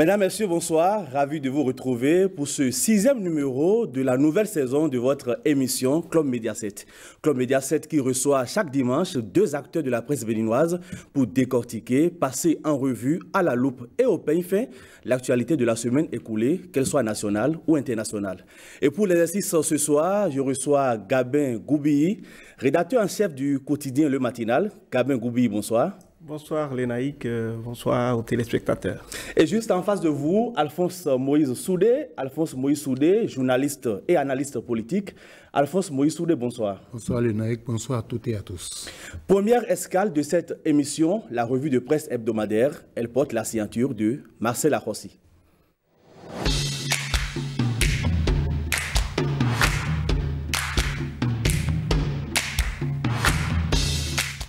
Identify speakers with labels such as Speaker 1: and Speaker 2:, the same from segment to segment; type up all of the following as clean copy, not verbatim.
Speaker 1: Mesdames, Messieurs, bonsoir. Ravi de vous retrouver pour ce 6e numéro de la nouvelle saison de votre émission Club Média 7. Club Média 7 qui reçoit chaque dimanche 2 acteurs de la presse béninoise pour décortiquer, passer en revue à la loupe et au peigne fin l'actualité de la semaine écoulée, qu'elle soit nationale ou internationale. Et pour l'exercice ce soir, je reçois Gabin Goubi, rédacteur en chef du quotidien Le Matinal. Gabin Goubi, bonsoir.
Speaker 2: Bonsoir Lénaïque, bonsoir aux téléspectateurs.
Speaker 1: Et juste en face de vous, Alphonse Moïse Soudé, journaliste et analyste politique. Alphonse Moïse Soudé, bonsoir.
Speaker 3: Bonsoir Lénaïque, bonsoir à toutes et à tous.
Speaker 1: Première escale de cette émission, la revue de presse hebdomadaire. Elle porte la signature de Marcel Arrossi.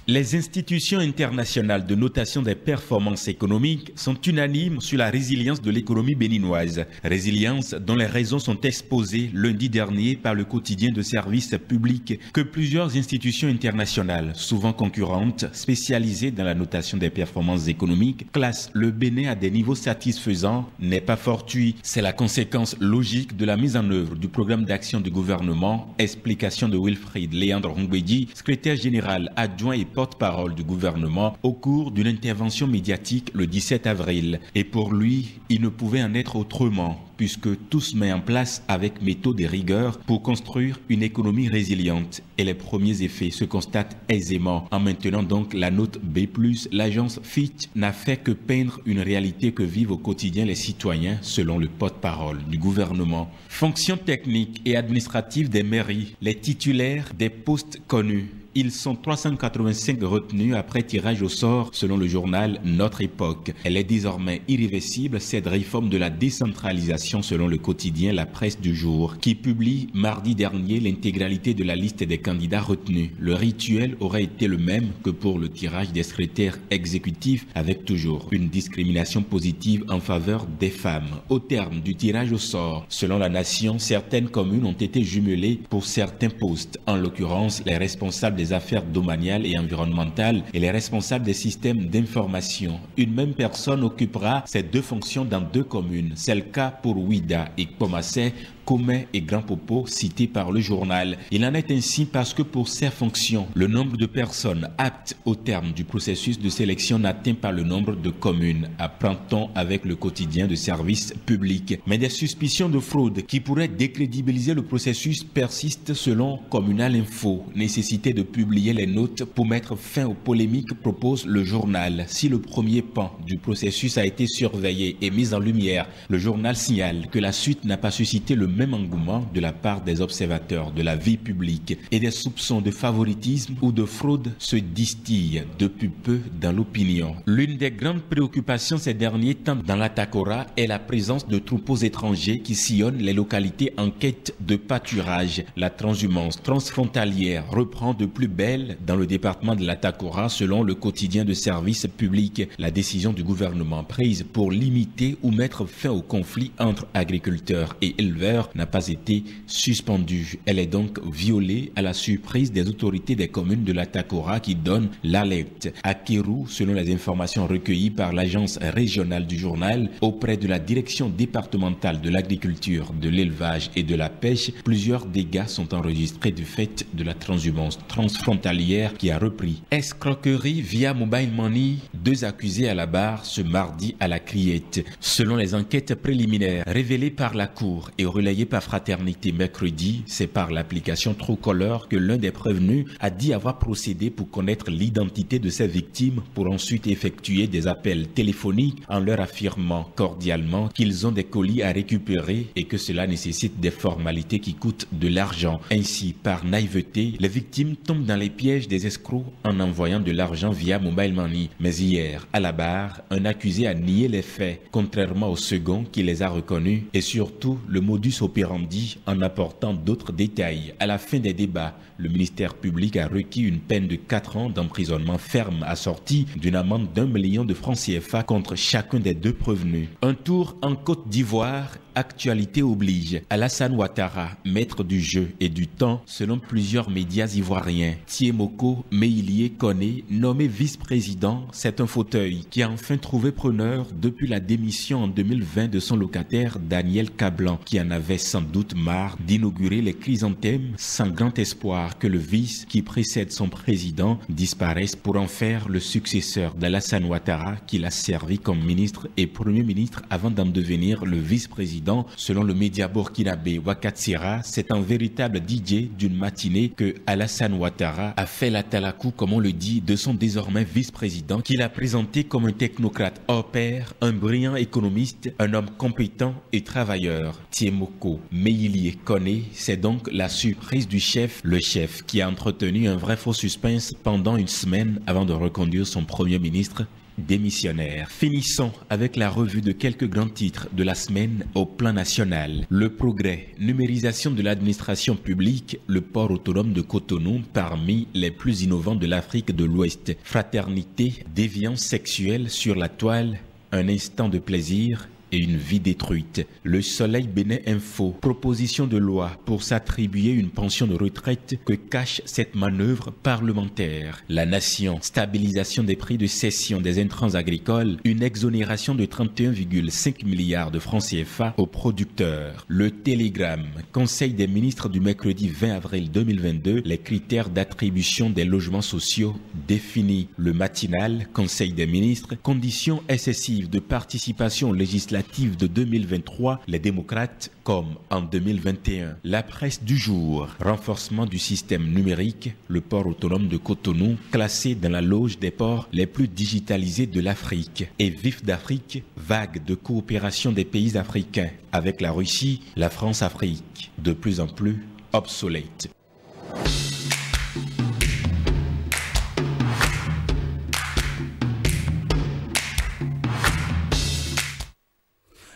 Speaker 4: Les institutions internationales de notation des performances économiques sont unanimes sur la résilience de l'économie béninoise. Résilience dont les raisons sont exposées lundi dernier par le quotidien de services publics que plusieurs institutions internationales, souvent concurrentes, spécialisées dans la notation des performances économiques, classent le Bénin à des niveaux satisfaisants n'est pas fortuit. C'est la conséquence logique de la mise en œuvre du programme d'action du gouvernement. Explication de Wilfried Léandre Hongwedi, secrétaire général adjoint et porte-parole du gouvernement au cours d'une intervention médiatique le 17 avril. Et pour lui, il ne pouvait en être autrement, puisque tout se met en place avec méthode et rigueur pour construire une économie résiliente. Et les premiers effets se constatent aisément. En maintenant donc la note B+, l'agence Fitch n'a fait que peindre une réalité que vivent au quotidien les citoyens, selon le porte-parole du gouvernement. Fonction technique et administrative des mairies, les titulaires des postes connus. Ils sont 385 retenus après tirage au sort selon le journal Notre Époque. Elle est désormais irréversible, cette réforme de la décentralisation selon le quotidien La Presse du Jour, qui publie mardi dernier l'intégralité de la liste des candidats retenus. Le rituel aurait été le même que pour le tirage des secrétaires exécutifs, avec toujours une discrimination positive en faveur des femmes. Au terme du tirage au sort, selon La Nation, certaines communes ont été jumelées pour certains postes, en l'occurrence les responsables des affaires domaniales et environnementales et les responsables des systèmes d'information. Une même personne occupera ces deux fonctions dans 2 communes. C'est le cas pour Ouida et Pomassé, Commet et Grand Popo, cités par le journal. Il en est ainsi parce que pour ces fonctions, le nombre de personnes aptes au terme du processus de sélection n'atteint pas le nombre de communes, apprend-on avec le quotidien de services publics. Mais des suspicions de fraude qui pourraient décrédibiliser le processus persistent selon Communal Info. Nécessité de publier les notes pour mettre fin aux polémiques, propose le journal. Si le premier pan du processus a été surveillé et mis en lumière, le journal signale que la suite n'a pas suscité le même engouement de la part des observateurs de la vie publique et des soupçons de favoritisme ou de fraude se distillent depuis peu dans l'opinion. L'une des grandes préoccupations ces derniers temps dans la Takora est la présence de troupeaux étrangers qui sillonnent les localités en quête de pâturage. La transhumance transfrontalière reprend de plus belle dans le département de la Takora selon le quotidien de services publics. La décision du gouvernement prise pour limiter ou mettre fin au conflit entre agriculteurs et éleveurs n'a pas été suspendue. Elle est donc violée à la surprise des autorités des communes de la Takora qui donnent l'alerte. À Kérou, selon les informations recueillies par l'agence régionale du journal, auprès de la direction départementale de l'agriculture, de l'élevage et de la pêche, plusieurs dégâts sont enregistrés du fait de la transhumance transfrontalière qui a repris. Escroquerie via mobile money, 2 accusés à la barre ce mardi à la Criette. Selon les enquêtes préliminaires révélées par la Cour et relayées par Fraternité mercredi, c'est par l'application Truecaller que l'un des prévenus a dit avoir procédé pour connaître l'identité de ses victimes pour ensuite effectuer des appels téléphoniques en leur affirmant cordialement qu'ils ont des colis à récupérer et que cela nécessite des formalités qui coûtent de l'argent. Ainsi, par naïveté, les victimes tombent dans les pièges des escrocs en envoyant de l'argent via mobile money. Mais hier, à la barre, un accusé a nié les faits, contrairement au second qui les a reconnus, et surtout le modus operandi en apportant d'autres détails. À la fin des débats, le ministère public a requis une peine de 4 ans d'emprisonnement ferme assortie d'une amende d'1 million de francs CFA contre chacun des 2 prévenus. Un tour en Côte d'Ivoire actualité oblige. Alassane Ouattara, maître du jeu et du temps, selon plusieurs médias ivoiriens. Thiemoko Meïlié Koné, nommé vice-président, c'est un fauteuil qui a enfin trouvé preneur depuis la démission en 2020 de son locataire Daniel Kablan, qui en avait sans doute marre d'inaugurer les chrysanthèmes sans grand espoir que le vice qui précède son président disparaisse pour en faire le successeur d'Alassane Ouattara, qui l'a servi comme ministre et premier ministre avant d'en devenir le vice-président. Selon le média burkinabé Wakatsira, c'est un véritable DJ d'une matinée que Alassane Ouattara a fait la talakou, comme on le dit, de son désormais vice-président, qu'il a présenté comme un technocrate hors pair, un brillant économiste, un homme compétent et travailleur. Thiemoko Meïlié Koné, c'est donc la surprise du chef, le chef qui a entretenu un vrai faux suspense pendant une semaine avant de reconduire son premier ministre démissionnaire. Finissons avec la revue de quelques grands titres de la semaine au plan national. Le progrès, numérisation de l'administration publique, le port autonome de Cotonou parmi les plus innovants de l'Afrique de l'Ouest. Fraternité, déviance sexuelle sur la toile, un instant de plaisir et une vie détruite. Le Soleil Bénin Info, proposition de loi pour s'attribuer une pension de retraite que cache cette manœuvre parlementaire. La Nation, stabilisation des prix de cession des intrants agricoles, une exonération de 31,5 milliards de francs CFA aux producteurs. Le Télégramme, Conseil des ministres du mercredi 20 avril 2022, les critères d'attribution des logements sociaux définis. Le Matinal, Conseil des ministres, conditions excessives de participation législative de 2023, les démocrates comme en 2021. La presse du jour, renforcement du système numérique, le port autonome de Cotonou, classé dans la loge des ports les plus digitalisés de l'Afrique. Et Vif d'Afrique, vague de coopération des pays africains avec la Russie, la France-Afrique, de plus en plus obsolète.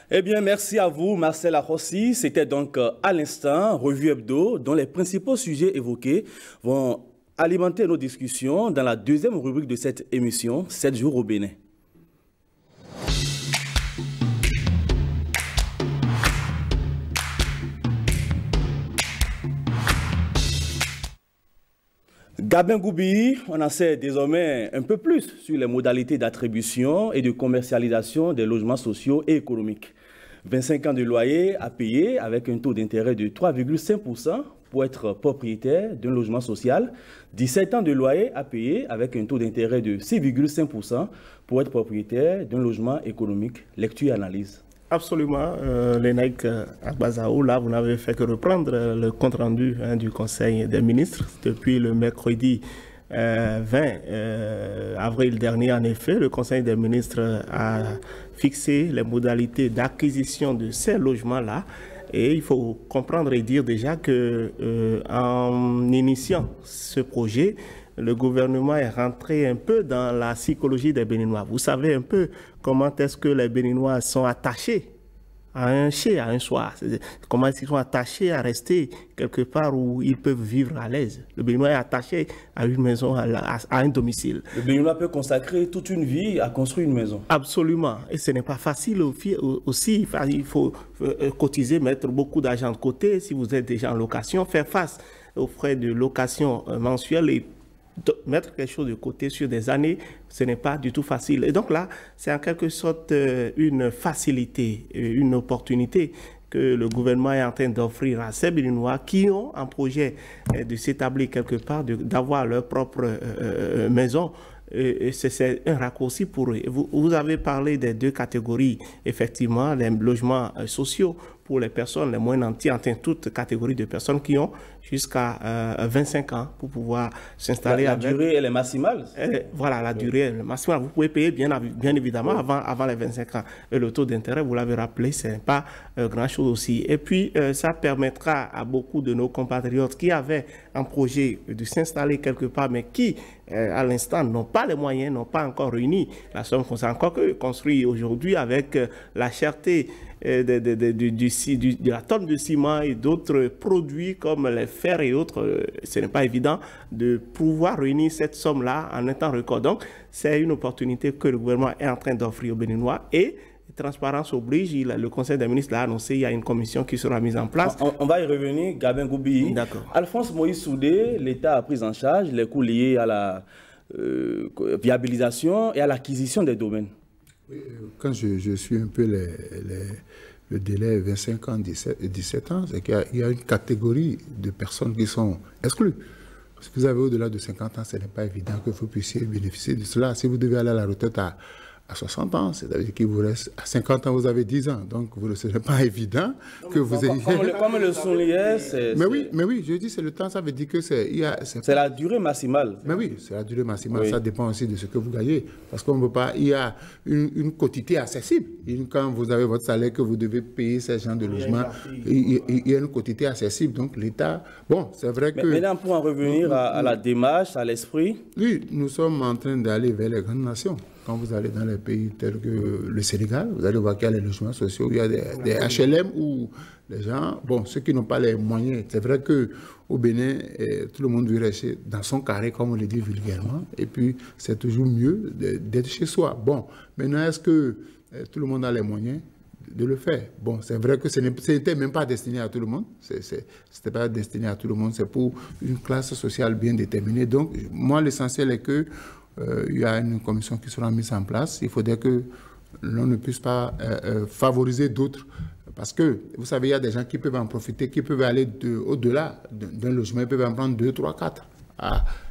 Speaker 1: Eh bien, merci à vous, Marcel Arossi. C'était donc à l'instant, Revue Hebdo, dont les principaux sujets évoqués vont alimenter nos discussions dans la deuxième rubrique de cette émission, 7 jours au Bénin. Gabin Goubi, on en sait désormais un peu plus sur les modalités d'attribution et de commercialisation des logements sociaux et économiques. 25 ans de loyer à payer avec un taux d'intérêt de 3,5% pour être propriétaire d'un logement social. 17 ans de loyer à payer avec un taux d'intérêt de 6,5% pour être propriétaire d'un logement économique. Lecture et analyse.
Speaker 2: Absolument, Lénaïk Agbazao, là vous n'avez fait que reprendre le compte-rendu du Conseil des ministres depuis le mercredi 20 avril dernier. En effet, le Conseil des ministres a fixé les modalités d'acquisition de ces logements-là. Et il faut comprendre et dire déjà que en initiant ce projet, le gouvernement est rentré un peu dans la psychologie des Béninois. Vous savez un peu comment est-ce que les Béninois sont attachés à un chez, à un soir. Comment est-ce qu'ils sont attachés à rester quelque part où ils peuvent vivre à l'aise. Le Béninois est attaché à une maison, à un domicile.
Speaker 1: Le Béninois peut consacrer toute une vie à construire une maison.
Speaker 2: Absolument. Et ce n'est pas facile aussi. Il faut cotiser, mettre beaucoup d'argent de côté si vous êtes déjà en location, faire face aux frais de location mensuels et mettre quelque chose de côté sur des années, ce n'est pas du tout facile. Et donc là, c'est en quelque sorte une facilité, une opportunité que le gouvernement est en train d'offrir à ces Béninois qui ont un projet de s'établir quelque part, d'avoir leur propre maison. Et c'est un raccourci pour eux. Vous avez parlé des deux catégories, effectivement, les logements sociaux pour les personnes les moins nantis, enfin toutes catégories de personnes qui ont jusqu'à 25 ans pour pouvoir s'installer.
Speaker 1: La durée, elle est maximale.
Speaker 2: Voilà, la durée elle est maximale. Vous pouvez payer bien évidemment avant les 25 ans. Et le taux d'intérêt, vous l'avez rappelé, ce n'est pas grand-chose aussi. Et puis, ça permettra à beaucoup de nos compatriotes qui avaient un projet de s'installer quelque part, mais qui, à l'instant, n'ont pas les moyens, n'ont pas encore réuni la somme qu'on s'est encore construit aujourd'hui avec la cherté de la tonne de ciment et d'autres produits comme les fers et autres. Ce n'est pas évident de pouvoir réunir cette somme-là en un temps record. Donc, c'est une opportunité que le gouvernement est en train d'offrir aux Béninois et transparence oblige, le Conseil des ministres l'a annoncé, il y a une commission qui sera mise en place.
Speaker 1: On va y revenir, Gabin Goubi.
Speaker 2: D'accord.
Speaker 1: Alphonse Moïse Soudé, l'État a pris en charge les coûts liés à la viabilisation et à l'acquisition des domaines.
Speaker 3: Oui, quand je suis un peu le délai 25 ans, 17 ans, c'est qu'il y a une catégorie de personnes qui sont exclues. Si vous avez au-delà de 50 ans, ce n'est pas évident que vous puissiez bénéficier de cela. Si vous devez aller à la retraite à 60 ans, c'est-à-dire qu'il vous reste à 50 ans, vous avez 10 ans. Donc, ce n'est pas évident que vous ayez...
Speaker 1: Comme le soulignait, c'est...
Speaker 3: Mais oui, je dis c'est le temps, ça veut dire que c'est...
Speaker 1: C'est la durée maximale.
Speaker 3: Mais oui, c'est la durée maximale,
Speaker 1: oui.
Speaker 3: Ça dépend aussi de ce que vous gagnez. Parce qu'on ne peut pas... Il y a une quotité accessible. Quand vous avez votre salaire que vous devez payer ces gens de logement, il y a une quotité accessible. Donc, l'État... Bon, c'est vrai que...
Speaker 1: Maintenant, pour en revenir à la démarche, à l'esprit...
Speaker 3: Oui, nous sommes en train d'aller vers les grandes nations. Quand vous allez dans les pays tels que le Sénégal, vous allez voir qu'il y a les logements sociaux, il y a des HLM où les gens, bon, ceux qui n'ont pas les moyens, c'est vrai qu'au Bénin, tout le monde veut rester dans son carré, comme on le dit vulgairement, et puis c'est toujours mieux d'être chez soi. Bon, maintenant, est-ce que tout le monde a les moyens de le faire? Bon, c'est vrai que ce n'était même pas destiné à tout le monde, c'était pas destiné à tout le monde, c'est pour une classe sociale bien déterminée. Donc, moi, l'essentiel est que il y a une commission qui sera mise en place. Il faudrait que l'on ne puisse pas favoriser d'autres. Parce que, vous savez, il y a des gens qui peuvent en profiter, qui peuvent aller au-delà d'un logement, ils peuvent en prendre 2, 3, 4.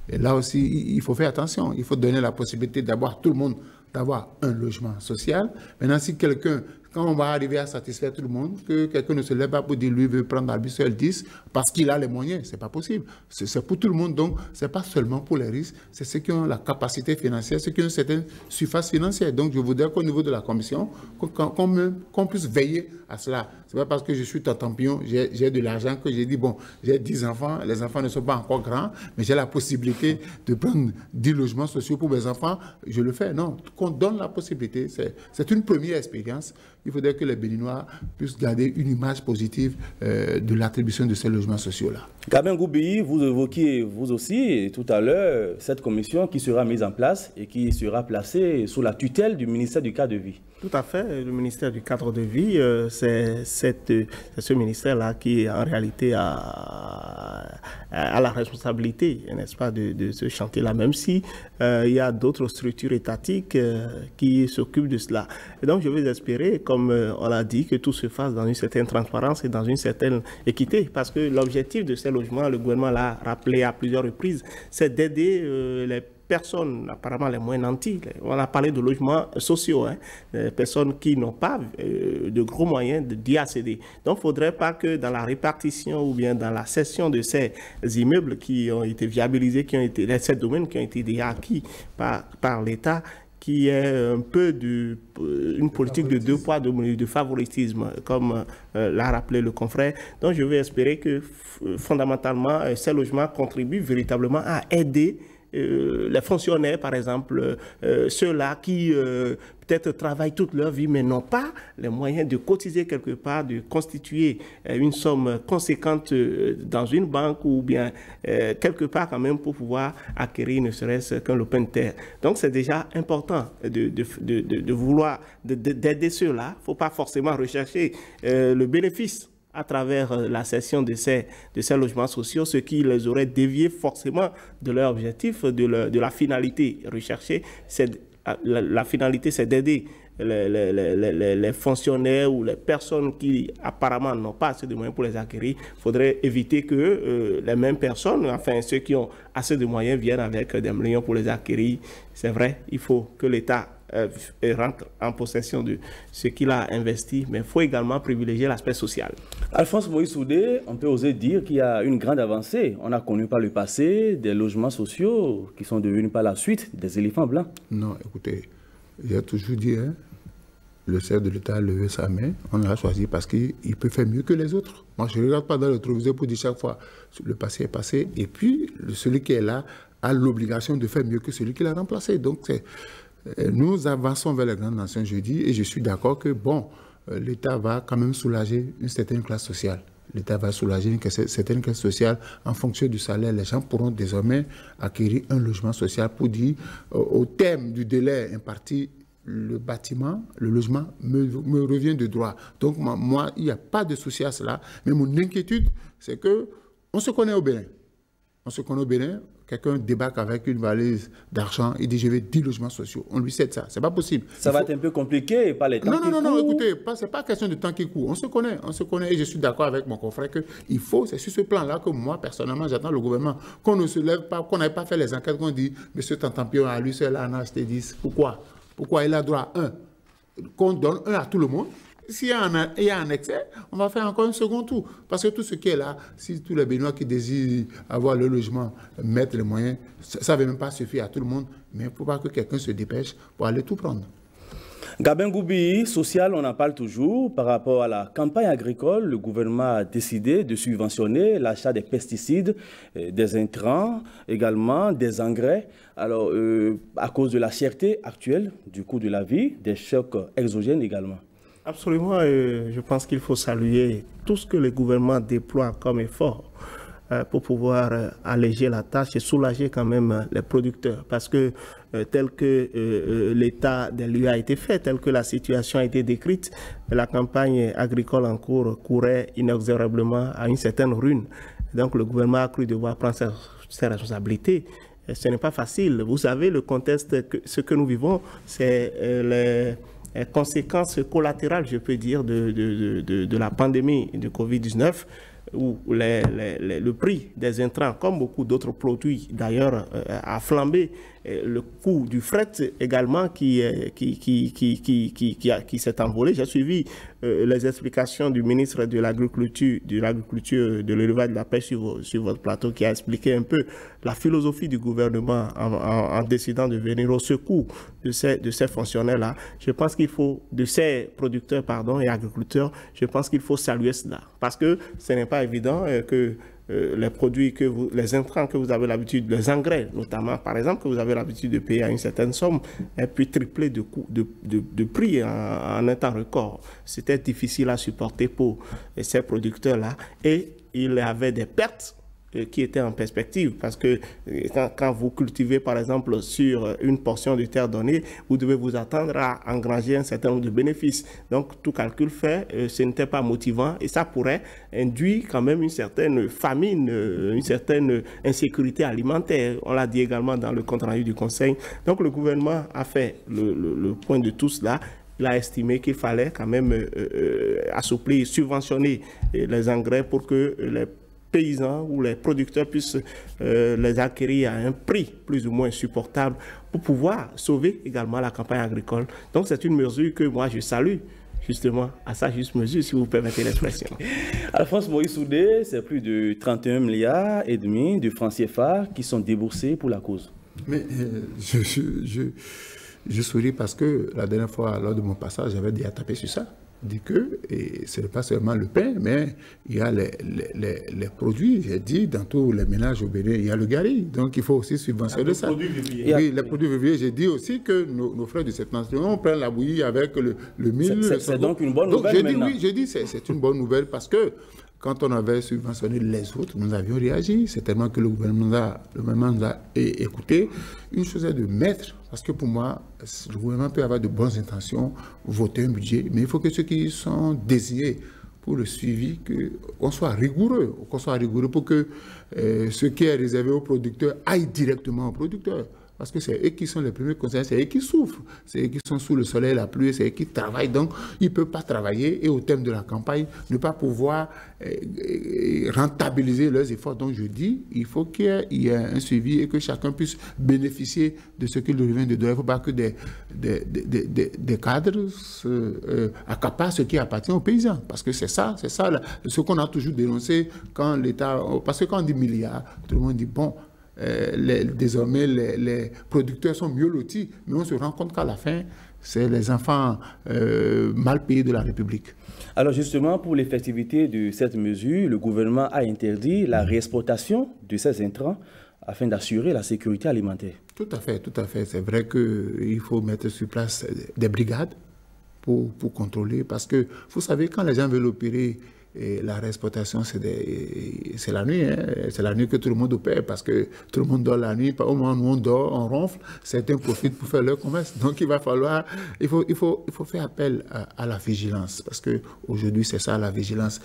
Speaker 3: Et là aussi, il faut faire attention. Il faut donner la possibilité d'avoir tout le monde, d'avoir un logement social. Maintenant, si quelqu'un... Quand on va arriver à satisfaire tout le monde, que quelqu'un ne se lève pas pour dire lui veut prendre à lui seul 10 parce qu'il a les moyens, c'est pas possible. C'est pour tout le monde, donc c'est pas seulement pour les risques, c'est ceux qui ont la capacité financière, ceux qui ont une certaine surface financière. Donc je voudrais qu'au niveau de la commission, qu'on puisse veiller à cela. C'est pas parce que je suis tatampion, j'ai de l'argent que j'ai dit bon, j'ai 10 enfants, les enfants ne sont pas encore grands, mais j'ai la possibilité de prendre 10 logements sociaux pour mes enfants, je le fais. Non, qu'on donne la possibilité, c'est une première expérience. Il faudrait que les Béninois puissent garder une image positive de l'attribution de ces logements sociaux-là.
Speaker 1: Gabin Goubi, vous évoquiez vous aussi tout à l'heure cette commission qui sera mise en place et qui sera placée sous la tutelle du ministère du cadre de vie.
Speaker 2: Tout à fait. Le ministère du cadre de vie, c'est ce ministère-là qui, en réalité, a la responsabilité, n'est-ce pas, de ce chantier-là, même si il y a d'autres structures étatiques qui s'occupent de cela. Et donc, je veux espérer, comme on l'a dit, que tout se fasse dans une certaine transparence et dans une certaine équité, parce que l'objectif de ces logements, le gouvernement l'a rappelé à plusieurs reprises, c'est d'aider les personnes apparemment les moins nantis. On a parlé de logements sociaux, des personnes qui n'ont pas de gros moyens d'y accéder. Donc, il ne faudrait pas que dans la répartition ou bien dans la cession de ces immeubles qui ont été viabilisés, ces domaines qui ont été déjà acquis par l'État, qui est un peu une politique de deux poids, de favoritisme, comme l'a rappelé le confrère. Donc, je veux espérer que fondamentalement, ces logements contribuent véritablement à aider les fonctionnaires, par exemple, ceux-là qui peut-être travaillent toute leur vie, mais n'ont pas les moyens de cotiser quelque part, de constituer une somme conséquente dans une banque ou bien quelque part quand même pour pouvoir acquérir ne serait-ce qu'un lopin de terre. Donc c'est déjà important de vouloir d'aider ceux-là. Il ne faut pas forcément rechercher le bénéfice à travers la cession de ces logements sociaux, ce qui les aurait déviés forcément de leur objectif, de la finalité recherchée. La finalité, c'est d'aider les fonctionnaires ou les personnes qui apparemment n'ont pas assez de moyens pour les acquérir. Il faudrait éviter que les mêmes personnes, enfin ceux qui ont assez de moyens, viennent avec des millions pour les acquérir. C'est vrai, il faut que l'État rentre en possession de ce qu'il a investi, mais il faut également privilégier l'aspect social.
Speaker 1: Alphonse Moïse Soudé, on peut oser dire qu'il y a une grande avancée. On a connu par le passé des logements sociaux qui sont devenus par la suite des éléphants blancs.
Speaker 3: Non, écoutez, j'ai toujours dit, le chef de l'État a levé sa main, on l'a choisi parce qu'il peut faire mieux que les autres. Moi, je ne regarde pas dans le rétroviseur pour dire chaque fois, le passé est passé, et puis celui qui est là a l'obligation de faire mieux que celui qui l'a remplacé. Donc, nous avançons vers les grandes nations jeudi et je suis d'accord que, bon, l'État va quand même soulager une certaine classe sociale. L'État va soulager une certaine classe sociale en fonction du salaire. Les gens pourront désormais acquérir un logement social pour dire, au terme du délai imparti, le bâtiment, le logement me revient de droit. Donc moi, il n'y a pas de souci à cela. Mais mon inquiétude, c'est qu'on se connaît au Bénin. On se connaît au Bénin, quelqu'un débarque avec une valise d'argent, il dit je vais 10 logements sociaux. On lui cède ça, c'est pas possible.
Speaker 1: Ça va être un peu compliqué par les temps qui courent.
Speaker 3: Non, écoutez, c'est pas question de temps qui court. On se connaît et je suis d'accord avec mon confrère qu'il faut, c'est sur ce plan-là que moi, personnellement, j'attends le gouvernement qu'on ne se lève pas, qu'on n'ait pas fait les enquêtes, qu'on dit, monsieur Tantampion, à lui seul, en a acheté 10. Pourquoi il a droit à un? Qu'on donne un à tout le monde. S'il y a un excès, on va faire encore un second tour. Parce que tout ce qui est là, si tous les Béninois qui désirent avoir le logement mettent les moyens, ça ne va même pas suffire à tout le monde. Mais il ne faut pas que quelqu'un se dépêche pour aller tout prendre.
Speaker 1: Gabin Goubi, social, on en parle toujours. Par rapport à la campagne agricole, le gouvernement a décidé de subventionner l'achat des pesticides, des intrants, également des engrais. Alors, à cause de la cherté actuelle, du coût de la vie, des chocs exogènes également.
Speaker 2: Absolument, je pense qu'il faut saluer tout ce que le gouvernement déploie comme effort pour pouvoir alléger la tâche et soulager quand même les producteurs. Parce que tel que l'état des lieux a été fait, tel que la situation a été décrite, la campagne agricole en cours courait inexorablement à une certaine ruine. Donc le gouvernement a cru devoir prendre ses responsabilités. Ce n'est pas facile. Vous savez, le contexte, ce que nous vivons, c'est les conséquences collatérales, je peux dire, de la pandémie de Covid-19, où le prix des intrants, comme beaucoup d'autres produits d'ailleurs, a flambé. Le coût du fret également qui s'est envolé. J'ai suivi les explications du ministre de l'Agriculture, de l'élevage, de la pêche sur votre plateau, qui a expliqué un peu la philosophie du gouvernement en décidant de venir au secours de ces fonctionnaires-là. Je pense qu'il faut, de ces producteurs et agriculteurs, je pense qu'il faut saluer cela. Parce que ce n'est pas évident que les produits, les intrants que vous avez l'habitude, les engrais notamment, par exemple, que vous avez l'habitude de payer à une certaine somme, puis tripler de prix en un temps record. C'était difficile à supporter pour ces producteurs-là et il y avait des pertes qui étaient en perspective, parce que quand vous cultivez par exemple sur une portion de terre donnée, vous devez vous attendre à engranger un certain nombre de bénéfices. Donc tout calcul fait, ce n'était pas motivant et ça pourrait induire quand même une certaine famine, une certaine insécurité alimentaire. On l'a dit également dans le compte rendu du Conseil. Donc le gouvernement a fait le point de tout cela. Il a estimé qu'il fallait quand même assouplir, subventionner les engrais pour que les paysans ou les producteurs puissent les acquérir à un prix plus ou moins supportable pour pouvoir sauver également la campagne agricole. Donc c'est une mesure que moi je salue, justement, à sa juste mesure, si vous permettez l'expression.
Speaker 1: Alphonse Moïse Soudé, c'est plus de 31 milliards et demi de francs CFA qui sont déboursés pour la cause.
Speaker 3: Mais je souris parce que la dernière fois, lors de mon passage, j'avais déjà tapé sur ça. Dit que, et ce n'est pas seulement le pain, mais il y a les produits, j'ai dit, dans tous les ménages au Bénin, il y a le gari. Donc il faut aussi subventionner ça. Oui, les produits vivriers. J'ai dit aussi que nos frères de cette nation, on prend la bouillie avec le mil.
Speaker 1: C'est donc une bonne nouvelle maintenant.
Speaker 3: Oui, j'ai dit, c'est une bonne nouvelle parce que quand on avait subventionné les autres, nous avions réagi. C'est tellement que le gouvernement nous a écouté. Une chose est de mettre, parce que pour moi, le gouvernement peut avoir de bonnes intentions, voter un budget, mais il faut que ceux qui sont désignés pour le suivi, qu'on soit rigoureux pour que ce qui est réservé aux producteurs aille directement aux producteurs. Parce que c'est eux qui sont les premiers concernés, c'est eux qui souffrent, c'est eux qui sont sous le soleil, la pluie, c'est eux qui travaillent. Donc, ils ne peuvent pas travailler et au terme de la campagne, ne pas pouvoir rentabiliser leurs efforts. Donc, je dis, il faut qu'il y ait un suivi et que chacun puisse bénéficier de ce qu'il lui revient de droit. Il ne faut pas que des cadres accaparent ce qui appartient aux paysans. Parce que c'est ça ce qu'on a toujours dénoncé quand l'État... Parce que quand on dit milliards, tout le monde dit, bon... désormais, les producteurs sont mieux lotis, mais on se rend compte qu'à la fin, c'est les enfants mal payés de la République.
Speaker 1: Alors justement, pour l'effectivité de cette mesure, le gouvernement a interdit la réexploitation de ces intrants afin d'assurer la sécurité alimentaire.
Speaker 3: Tout à fait. C'est vrai qu'il faut mettre sur place des brigades pour contrôler, parce que vous savez, quand les gens veulent opérer Et la réexploitation, c'est la nuit. Hein. C'est la nuit que tout le monde paie parce que tout le monde dort la nuit. Au moment où on dort, on ronfle. Certains profitent pour faire leur commerce. Donc, il faut faire appel à la vigilance parce qu'aujourd'hui, c'est ça la vigilance.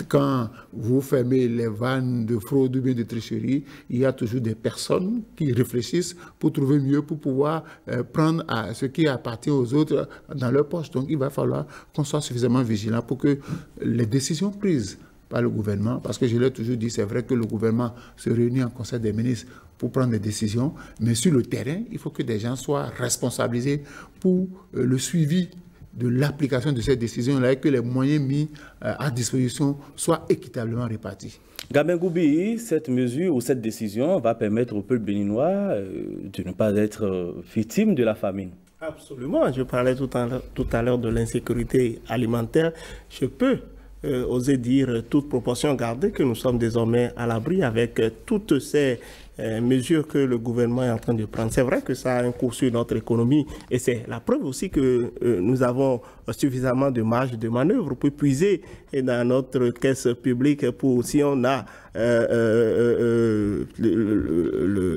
Speaker 3: Quand vous fermez les vannes de fraude ou bien de tricherie, il y a toujours des personnes qui réfléchissent pour trouver mieux, pour pouvoir prendre ce qui appartient aux autres dans leur poche. Donc, il va falloir qu'on soit suffisamment vigilant pour que les décisions prises par le gouvernement, parce que je l'ai toujours dit, c'est vrai que le gouvernement se réunit en conseil des ministres pour prendre des décisions, mais sur le terrain, il faut que des gens soient responsabilisés pour le suivi de l'application de ces décisions-là et que les moyens mis à disposition soient équitablement répartis.
Speaker 1: Gabin Goubi, cette mesure ou cette décision va permettre au peuple béninois de ne pas être victime de la famine.
Speaker 2: Absolument. Je parlais tout à l'heure de l'insécurité alimentaire. Je peux oser dire, toute proportion gardée, que nous sommes désormais à l'abri avec toutes ces mesures que le gouvernement est en train de prendre. C'est vrai que ça a un coût sur notre économie et c'est la preuve aussi que nous avons suffisamment de marge de manœuvre pour puiser dans notre caisse publique pour, si on a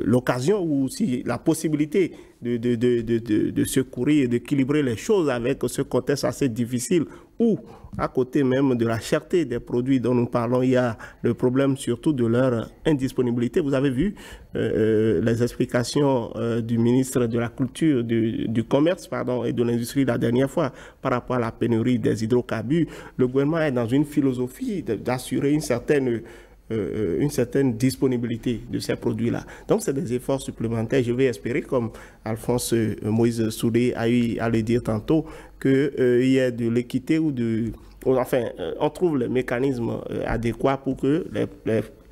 Speaker 2: l'occasion ou si la possibilité de secourir et d'équilibrer les choses avec ce contexte assez difficile où, à côté même de la cherté des produits dont nous parlons, il y a le problème surtout de leur indisponibilité. Vous avez vu les explications du ministre de la Culture, du Commerce et de l'Industrie la dernière fois par rapport à la pénurie des hydrocarbures. Le gouvernement est dans une philosophie d'assurer une certaine disponibilité de ces produits-là. Donc, c'est des efforts supplémentaires. Je vais espérer, comme Alphonse Moïse Soudé a eu à le dire tantôt, qu'il y ait de l'équité ou on trouve les mécanismes adéquats pour que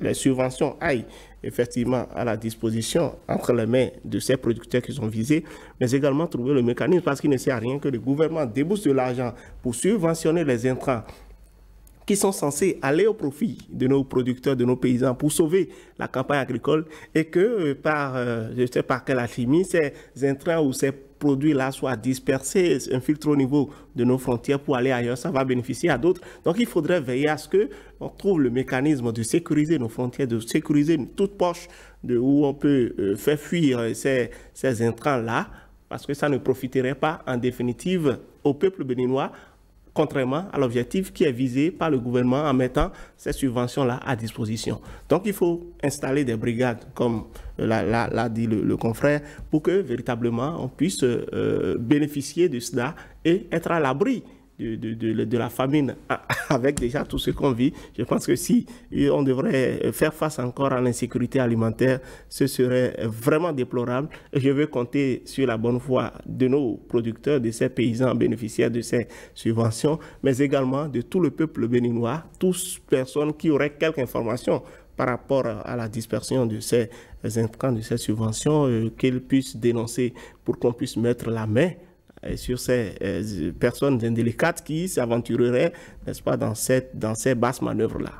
Speaker 2: les subventions aillent effectivement à la disposition entre les mains de ces producteurs qui sont visés, mais également trouver le mécanisme parce qu'il ne sert à rien que le gouvernement débourse de l'argent pour subventionner les intrants qui sont censés aller au profit de nos producteurs, de nos paysans pour sauver la campagne agricole et que je ne sais pas quelle alchimie, ces intrants ou ces produits-là soient dispersés, infiltrés au niveau de nos frontières pour aller ailleurs, ça va bénéficier à d'autres. Donc il faudrait veiller à ce qu'on trouve le mécanisme de sécuriser nos frontières, de sécuriser toute poche où on peut faire fuir ces intrants-là, parce que ça ne profiterait pas en définitive au peuple béninois, contrairement à l'objectif qui est visé par le gouvernement en mettant ces subventions-là à disposition. Donc, il faut installer des brigades, comme l'a dit le confrère, pour que véritablement on puisse bénéficier de cela et être à l'abri de la famine avec déjà tout ce qu'on vit. Je pense que si on devrait faire face encore à l'insécurité alimentaire, ce serait vraiment déplorable. Et je veux compter sur la bonne foi de nos producteurs, de ces paysans bénéficiaires de ces subventions, mais également de tout le peuple béninois, toutes personnes qui auraient quelque information par rapport à la dispersion de ces intrants, de ces subventions, qu'ils puissent dénoncer pour qu'on puisse mettre la main sur ces personnes indélicates qui s'aventureraient, n'est-ce pas, dans ces basses manœuvres-là.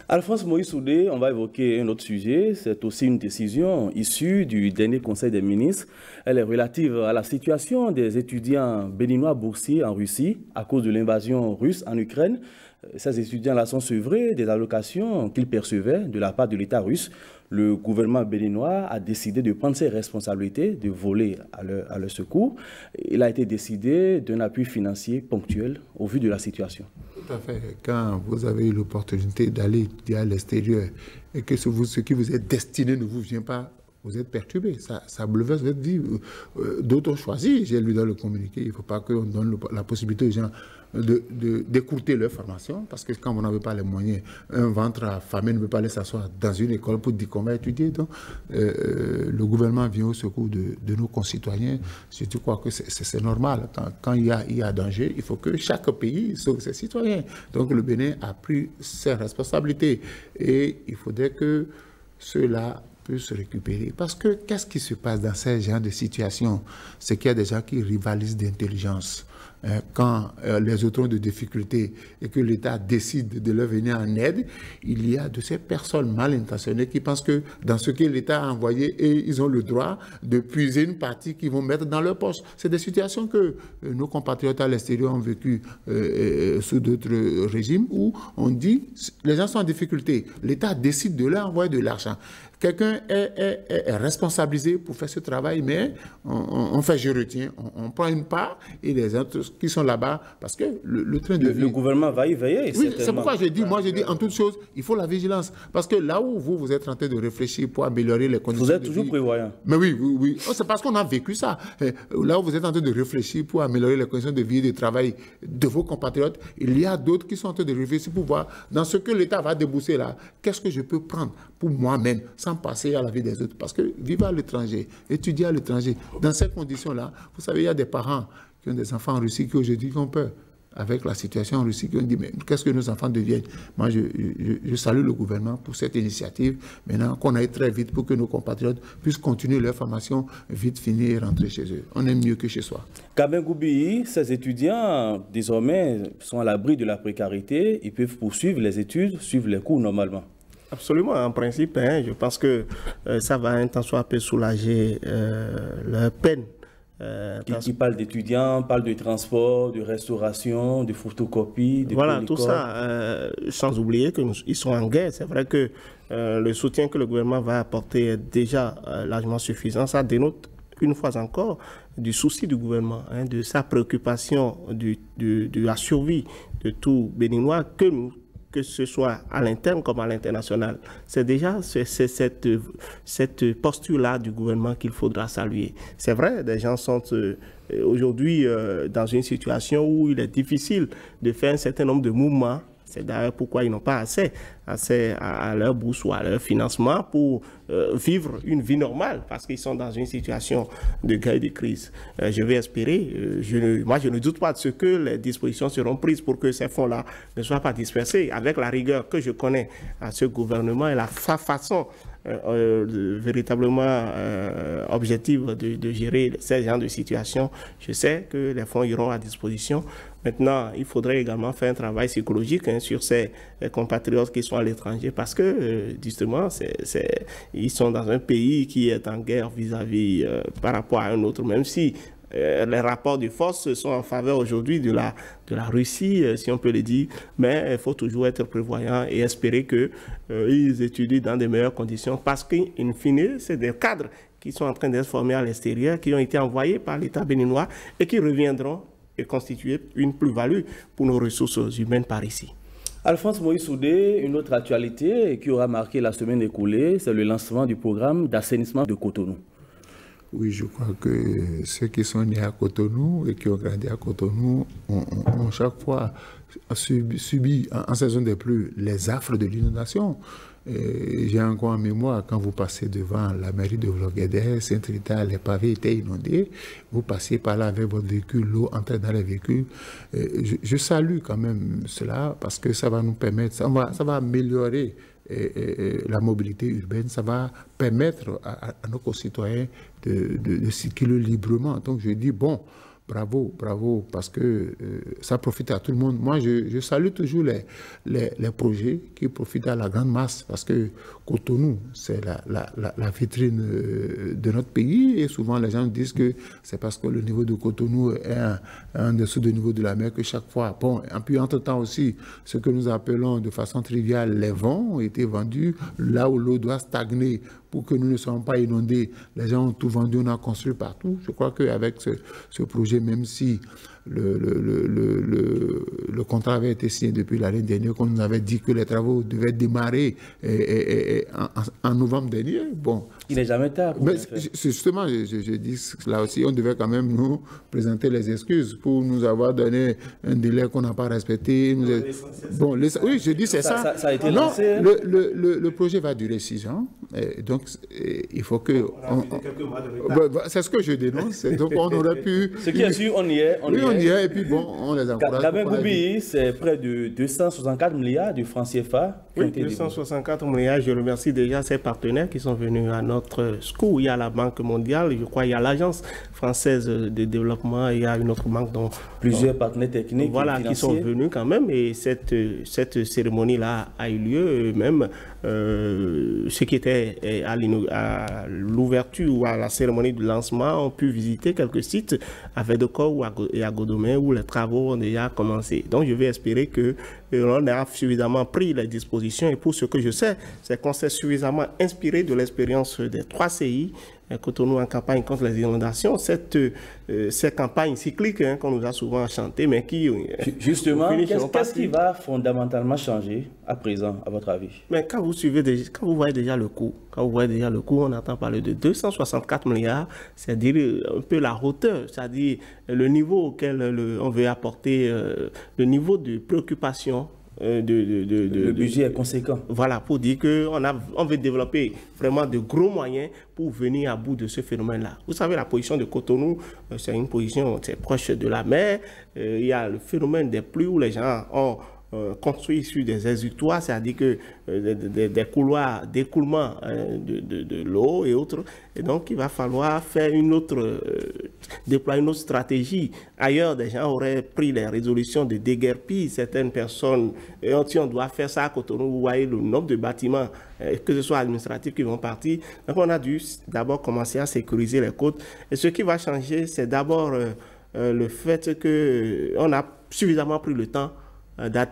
Speaker 1: Alphonse Moïse Soudé, on va évoquer un autre sujet. C'est aussi une décision issue du dernier Conseil des ministres. Elle est relative à la situation des étudiants béninois boursiers en Russie à cause de l'invasion russe en Ukraine. Ces étudiants-là sont sevrés des allocations qu'ils percevaient de la part de l'État russe. Le gouvernement béninois a décidé de prendre ses responsabilités, de voler à leur secours. Il a été décidé d'un appui financier ponctuel au vu de la situation.
Speaker 3: Tout à fait. Quand vous avez eu l'opportunité d'aller à l'extérieur et que ce qui vous est destiné ne vous vient pas, vous êtes perturbé, ça bouleverse votre vie. D'autres ont choisi, j'ai lu dans le communiqué, il ne faut pas qu'on donne la possibilité aux gens d'écourter leur formation, parce que quand vous n'avez pas les moyens, un ventre affamé ne peut pas aller s'asseoir dans une école pour dire qu'on va étudier. Donc, le gouvernement vient au secours de nos concitoyens. Je crois que c'est normal. Quand il y a danger, il faut que chaque pays sauve ses citoyens. Donc, le Bénin a pris ses responsabilités et il faudrait que ceux-là puisse récupérer. Parce que qu'est-ce qui se passe dans ces genres de situations? C'est qu'il y a des gens qui rivalisent d'intelligence. Quand les autres ont de difficultés et que l'État décide de leur venir en aide, il y a de ces personnes mal intentionnées qui pensent que dans ce que l'État a envoyé, et ils ont le droit de puiser une partie qu'ils vont mettre dans leur poche. C'est des situations que nos compatriotes à l'extérieur ont vécues sous d'autres régimes où on dit les gens sont en difficulté, l'État décide de leur envoyer de l'argent. Quelqu'un est responsabilisé pour faire ce travail, mais on fait je retiens, on prend une part et les autres qui sont là-bas, parce que le train de vie...
Speaker 1: Le gouvernement va y veiller.
Speaker 3: Oui, c'est pourquoi je dis, en toute chose, il faut la vigilance. Parce que là où vous êtes en train de réfléchir pour améliorer les conditions
Speaker 1: de vie... Vous êtes
Speaker 3: de
Speaker 1: toujours
Speaker 3: vie,
Speaker 1: prévoyant.
Speaker 3: Mais oui. Oh, c'est parce qu'on a vécu ça. Là où vous êtes en train de réfléchir pour améliorer les conditions de vie et de travail de vos compatriotes, il y a d'autres qui sont en train de réfléchir pour voir dans ce que l'État va débourser là, qu'est-ce que je peux prendre pour moi-même sans passer à la vie des autres. Parce que vivre à l'étranger, étudier à l'étranger, dans ces conditions-là, vous savez, il y a des parents qui ont des enfants en Russie qui aujourd'hui ont peur. Avec la situation en Russie, qui ont dit, mais qu'est-ce que nos enfants deviennent? Moi, je salue le gouvernement pour cette initiative. Maintenant, qu'on aille très vite pour que nos compatriotes puissent continuer leur formation, vite finir et rentrer chez eux. On aime mieux que chez soi.
Speaker 1: Kabin Goubi, ces étudiants, désormais, sont à l'abri de la précarité. Ils peuvent poursuivre les études, suivre les cours normalement.
Speaker 2: Absolument, en principe, je pense que ça va un temps soit peu soulager leur peine.
Speaker 1: Qui parle d'étudiants, parle de transport, de restauration, de photocopie, de
Speaker 2: voilà, tout ça, sans oublier qu'ils sont en guerre. C'est vrai que le soutien que le gouvernement va apporter est déjà largement suffisant. Ça dénote une fois encore du souci du gouvernement, de sa préoccupation de la survie de tout Béninois, que ce soit à l'interne comme à l'international. C'est déjà cette posture-là du gouvernement qu'il faudra saluer. C'est vrai, des gens sont aujourd'hui dans une situation où il est difficile de faire un certain nombre de mouvements. C'est d'ailleurs pourquoi ils n'ont pas accès à leur bourse ou à leur financement pour vivre une vie normale, parce qu'ils sont dans une situation de guerre et de crise. Je vais espérer, moi je ne doute pas de ce que les dispositions seront prises pour que ces fonds-là ne soient pas dispersés, avec la rigueur que je connais à ce gouvernement et la façon véritablement objective de gérer ces genres de situations. Je sais que les fonds iront à disposition. Maintenant, il faudrait également faire un travail psychologique sur ces compatriotes qui sont à l'étranger, parce que justement, ils sont dans un pays qui est en guerre vis-à-vis par rapport à un autre, même si les rapports de force sont en faveur aujourd'hui de la Russie, si on peut le dire, mais il faut toujours être prévoyant et espérer qu'ils étudient dans de meilleures conditions, parce qu'in fine, c'est des cadres qui sont en train d'être formés à l'extérieur, qui ont été envoyés par l'État béninois et qui reviendront et constituer une plus-value pour nos ressources humaines par ici.
Speaker 1: Alphonse Moïse Soudé, une autre actualité qui aura marqué la semaine écoulée, c'est le lancement du programme d'assainissement de Cotonou.
Speaker 3: Oui, je crois que ceux qui sont nés à Cotonou et qui ont grandi à Cotonou ont chaque fois subi en saison des pluies les affres de l'inondation. J'ai encore en mémoire, quand vous passez devant la mairie de Vloguédé, Saint-Rita, les pavés étaient inondés, vous passez par là avec votre véhicule, l'eau entrait dans les véhicules. Je salue quand même cela, parce que ça va nous permettre, ça va améliorer la mobilité urbaine, ça va permettre à nos concitoyens de circuler librement. Donc je dis, bon, bravo, parce que ça profite à tout le monde. Moi, je salue toujours les projets qui profitent à la grande masse, parce que Cotonou, c'est la vitrine de notre pays, et souvent les gens disent que c'est parce que le niveau de Cotonou est en dessous du niveau de la mer que chaque fois. Bon, et puis entre-temps aussi, ce que nous appelons de façon triviale les vents ont été vendus là où l'eau doit stagner pour que nous ne soyons pas inondés. Les gens ont tout vendu, on a construit partout. Je crois qu'avec ce projet, même si le contrat avait été signé depuis l'année dernière, qu'on nous avait dit que les travaux devaient démarrer en novembre dernier. Bon,
Speaker 1: il n'est jamais tard.
Speaker 3: Mais justement, je dis là aussi, on devait quand même nous présenter les excuses pour nous avoir donné un délai qu'on n'a pas respecté. Bon, oui, je dis c'est ça.
Speaker 1: Ça a été
Speaker 3: non,
Speaker 1: lancé.
Speaker 3: Le projet va durer 6 ans. Donc, il faut que... c'est ce que je dénonce. Donc, on aurait pu...
Speaker 1: Ce qui est sûr, on y est.
Speaker 3: Oui, on y est, et puis bon, on les encourage.
Speaker 1: Kabin Goubi, c'est près de 264 milliards de francs CFA
Speaker 2: Oui, 264 milliards. Je remercie déjà ces partenaires qui sont venus à notre secours. Il y a la Banque mondiale, je crois, il y a l'Agence française de développement, il y a une autre banque dont...
Speaker 1: Plusieurs partenaires techniques
Speaker 2: qui sont venus quand même. Et cette cérémonie-là a eu lieu. Même ceux qui étaient à l'ouverture ou à la cérémonie de lancement ont pu visiter quelques sites à Védocor et à Godomé où les travaux ont déjà commencé. Donc je vais espérer que on a suffisamment pris les dispositions, et pour ce que je sais, c'est qu'on s'est suffisamment inspiré de l'expérience des 3 CI, Cotonou en campagne contre les inondations, cette campagne cyclique qu'on nous a souvent chantée, mais qui...
Speaker 1: Justement, qu'est-ce qui va fondamentalement changer à présent, à votre avis?
Speaker 2: Mais quand vous voyez déjà le coût, on entend parler de 264 milliards, c'est-à-dire un peu la hauteur, c'est-à-dire le niveau auquel on veut apporter, le niveau de préoccupation.
Speaker 1: Le budget est conséquent.
Speaker 2: Voilà, pour dire qu'on veut développer vraiment de gros moyens pour venir à bout de ce phénomène-là. Vous savez, la position de Cotonou, c'est une position proche de la mer. Il y a le phénomène des pluies où les gens ont construit sur des exutoires, c'est-à-dire que des couloirs d'écoulement de l'eau et autres. Et donc, il va falloir faire déployer une autre stratégie. Ailleurs, des gens auraient pris les résolutions de déguerpir certaines personnes. Et si on doit faire ça à Cotonou, vous voyez le nombre de bâtiments, que ce soit administratifs, qui vont partir. Donc, on a dû d'abord commencer à sécuriser les côtes. Et ce qui va changer, c'est d'abord le fait qu'on a suffisamment pris le temps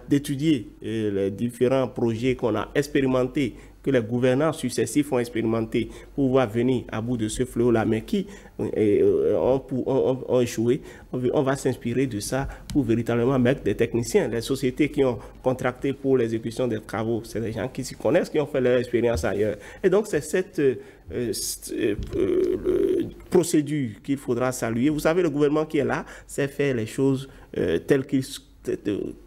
Speaker 2: d'étudier les différents projets qu'on a expérimentés, que les gouvernants successifs ont expérimentés pour pouvoir venir à bout de ce fléau-là, mais qui ont échoué. On va s'inspirer de ça pour véritablement mettre des techniciens. Les sociétés qui ont contracté pour l'exécution des travaux, c'est des gens qui s'y connaissent, qui ont fait leur expérience ailleurs. Et donc, c'est cette procédure qu'il faudra saluer. Vous savez, le gouvernement qui est là sait faire les choses